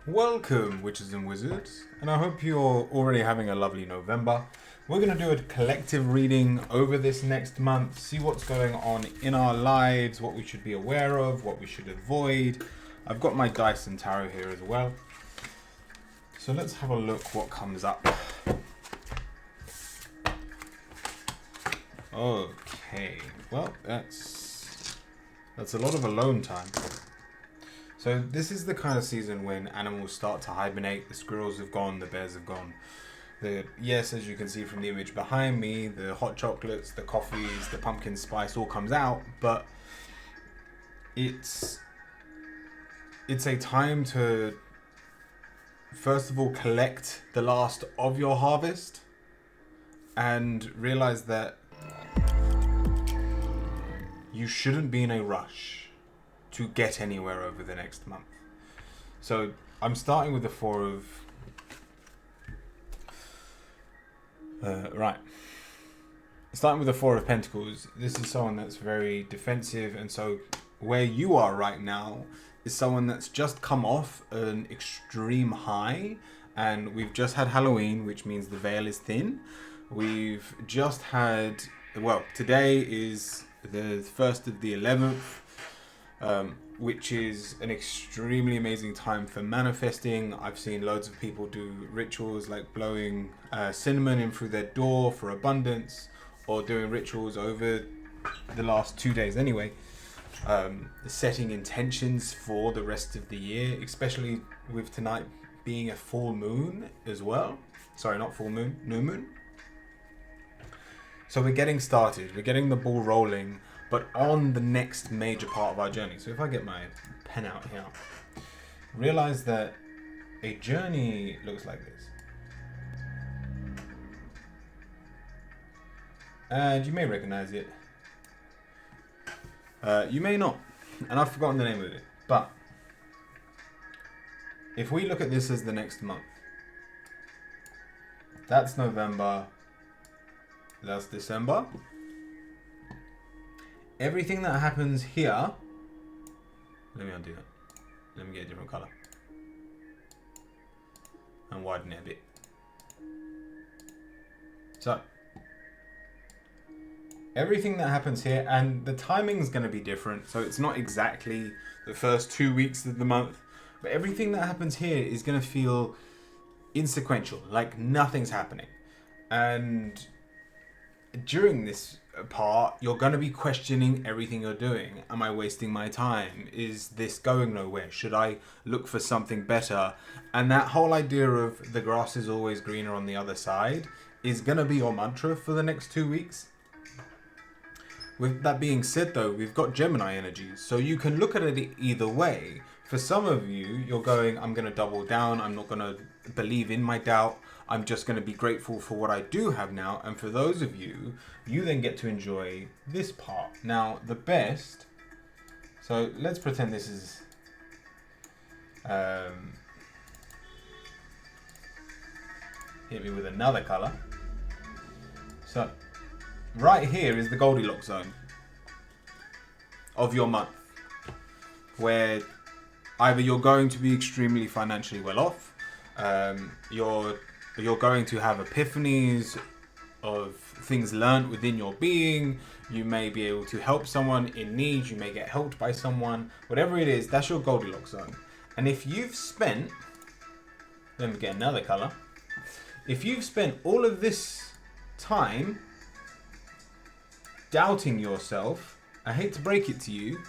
Welcome, witches and wizards, and I hope you're already having a lovely November. We're going to do a collective reading over this next month, see what's going on in our lives, what we should be aware of, what we should avoid. I've got my dice and tarot here as well. So let's have a look what comes up. Okay, well, that's a lot of alone time. So this is the kind of season when animals start to hibernate. The squirrels have gone, the bears have gone. Yes, as you can see from the image behind me, the hot chocolates, the coffees, the pumpkin spice all comes out, but it's a time to first of all collect the last of your harvest and realize that you shouldn't be in a rush to get anywhere over the next month. So I'm starting with the Four of... Starting with the Four of Pentacles. This is someone that's very defensive, and so where you are right now is someone that's just come off an extreme high, and we've just had Halloween, which means the veil is thin. We've just had... Well, today is the 1st of the 11th. Which is an extremely amazing time for manifesting. I've seen loads of people do rituals like blowing cinnamon in through their door for abundance, or doing rituals over the last 2 days anyway, setting intentions for the rest of the year, especially with tonight being a full moon as well. Sorry, not full moon, new moon. So we're getting started, we're getting the ball rolling, but on the next major part of our journey. So if I get my pen out here, realize that a journey looks like this. And you may recognize it. You may not. And I've forgotten the name of it. But if we look at this as the next month, that's November, that's December. Everything that happens here, let me undo that. Let me get a different color and widen it a bit. So everything that happens here, and the timing is going to be different, so it's not exactly the first 2 weeks of the month, but everything that happens here is going to feel insequential, like nothing's happening. And during this part, you're going to be questioning everything you're doing. Am I wasting my time? Is this going nowhere? Should I look for something better? And that whole idea of the grass is always greener on the other side is going to be your mantra for the next 2 weeks. With that being said though, we've got Gemini energies, so you can look at it either way. For some of you, you're going, I'm going to double down, I'm not going to believe in my doubt, I'm just going to be grateful for what I do have now. And for those of you, you then get to enjoy this part. Now, the best... So, let's pretend this is... hit me with another colour. So, right here is the Goldilocks zone of your month, where either you're going to be extremely financially well off, you're going to have epiphanies of things learned within your being, you may be able to help someone in need, you may get helped by someone, whatever it is, that's your Goldilocks zone. And if you've spent, let me get another colour, if you've spent all of this time doubting yourself, I hate to break it to you,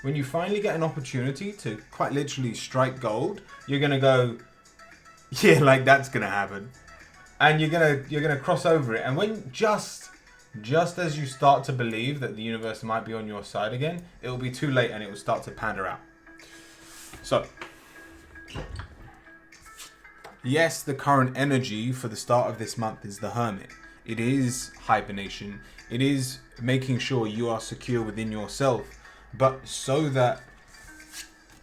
when you finally get an opportunity to quite literally strike gold, you're going to go, yeah, like that's gonna happen, and you're gonna cross over it. And when just as you start to believe that the universe might be on your side again, it will be too late, and it will start to pander out. So, yes, the current energy for the start of this month is the Hermit. It is hibernation. It is making sure you are secure within yourself, but so that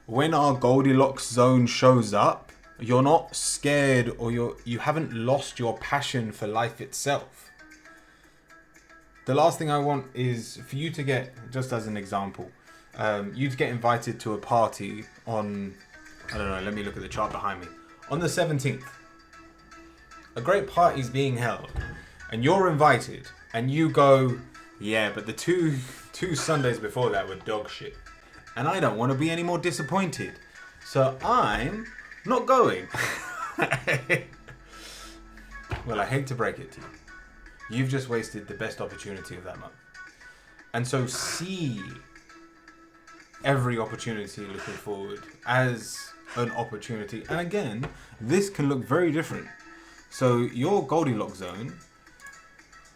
when our Goldilocks zone shows up, you're not scared, or you haven't lost your passion for life itself. The last thing I want is for you to get, just as an example, you to get invited to a party on I don't know, let me look at the chart behind me. On the 17th, a great party's being held, and you're invited, and you go, yeah, but the two Sundays before that were dog shit, and I don't want to be any more disappointed, so I'm not going. Well, I hate to break it to you. You've just wasted the best opportunity of that month. And so see every opportunity looking forward as an opportunity. And again, this can look very different. So your Goldilocks zone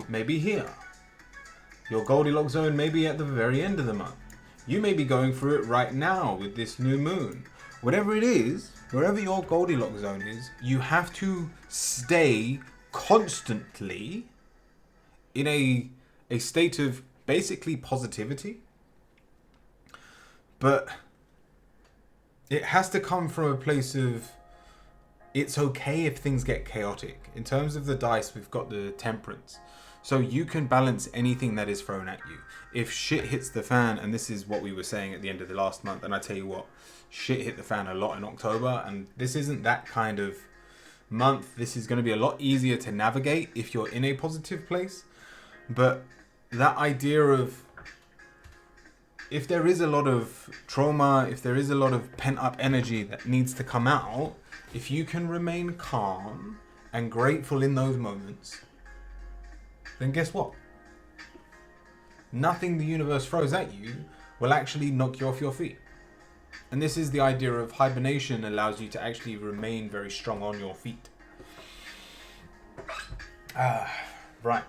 may be here. Your Goldilocks zone may be at the very end of the month. You may be going through it right now with this new moon. Whatever it is, wherever your Goldilocks zone is, you have to stay constantly in a state of basically positivity. But it has to come from a place of it's okay if things get chaotic. In terms of the dice, we've got the temperance. So you can balance anything that is thrown at you. If shit hits the fan, and this is what we were saying at the end of the last month, and I tell you what, shit hit the fan a lot in October, and this isn't that kind of month. This is going to be a lot easier to navigate if you're in a positive place. But that idea of if there is a lot of trauma, if there is a lot of pent-up energy that needs to come out, if you can remain calm and grateful in those moments, then guess what? Nothing the universe throws at you will actually knock you off your feet. And this is the idea of hibernation, allows you to actually remain very strong on your feet. Right.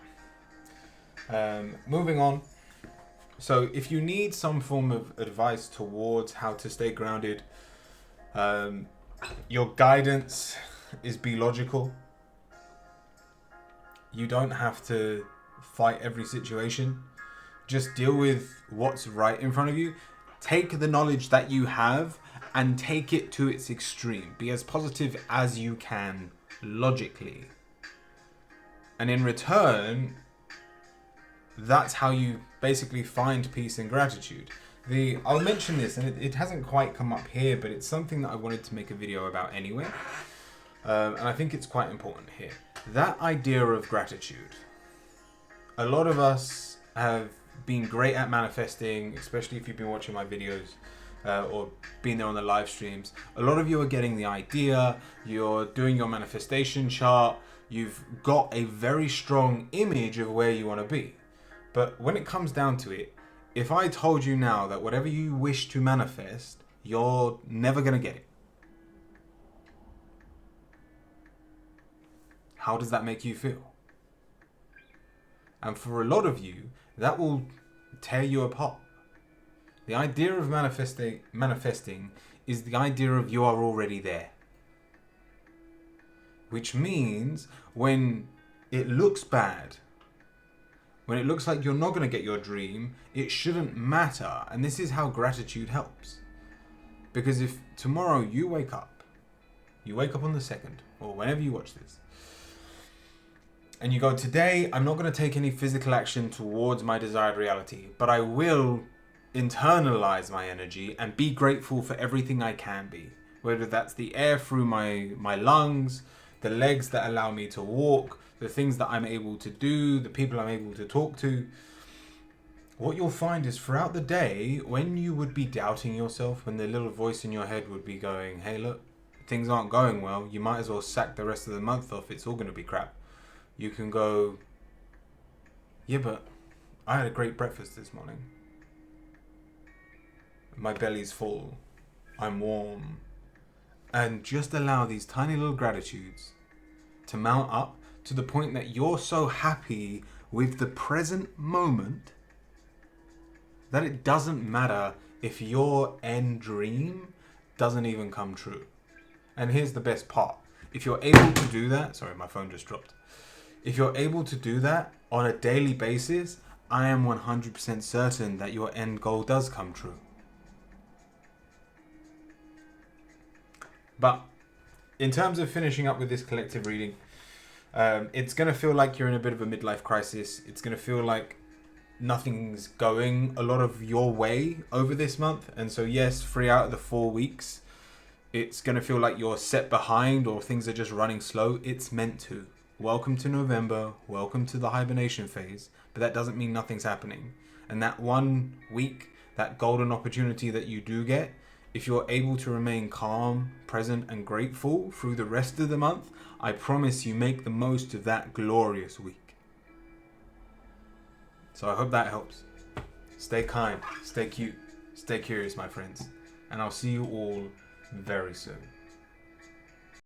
Moving on. So if you need some form of advice towards how to stay grounded, your guidance is be logical. You don't have to fight every situation. Just deal with what's right in front of you. Take the knowledge that you have and take it to its extreme. Be as positive as you can logically. And in return, that's how you basically find peace and gratitude. I'll mention this, and it hasn't quite come up here, but it's something that I wanted to make a video about anyway. And I think it's quite important here. That idea of gratitude. A lot of us have been great at manifesting, especially if you've been watching my videos or been there on the live streams. A lot of you are getting the idea, you're doing your manifestation chart, you've got a very strong image of where you want to be. But when it comes down to it, if I told you now that whatever you wish to manifest, you're never going to get it. How does that make you feel? And for a lot of you, that will tear you apart. The idea of manifesting is the idea of you are already there. Which means when it looks bad, when it looks like you're not going to get your dream, it shouldn't matter. And this is how gratitude helps. Because if tomorrow you wake up on the 2nd, or whenever you watch this, and you go, today, I'm not going to take any physical action towards my desired reality, but I will internalize my energy and be grateful for everything I can be. Whether that's the air through my lungs, the legs that allow me to walk, the things that I'm able to do, the people I'm able to talk to. What you'll find is throughout the day, when you would be doubting yourself, when the little voice in your head would be going, hey, look, things aren't going well, you might as well sack the rest of the month off, it's all going to be crap. You can go, yeah, but I had a great breakfast this morning. My belly's full. I'm warm. And just allow these tiny little gratitudes to mount up to the point that you're so happy with the present moment that it doesn't matter if your end dream doesn't even come true. And here's the best part. If you're able to do that, sorry, my phone just dropped. If you're able to do that on a daily basis, I am 100% certain that your end goal does come true. But in terms of finishing up with this collective reading, it's going to feel like you're in a bit of a midlife crisis. It's going to feel like nothing's going a lot of your way over this month. And so yes, 3 out of the 4 weeks, it's going to feel like you're set behind or things are just running slow. It's meant to. Welcome to November. Welcome to the hibernation phase. But that doesn't mean nothing's happening. And that 1 week, that golden opportunity that you do get, if you're able to remain calm, present, and grateful through the rest of the month, I promise you make the most of that glorious week. So I hope that helps. Stay kind, stay cute, stay curious, my friends. And I'll see you all very soon.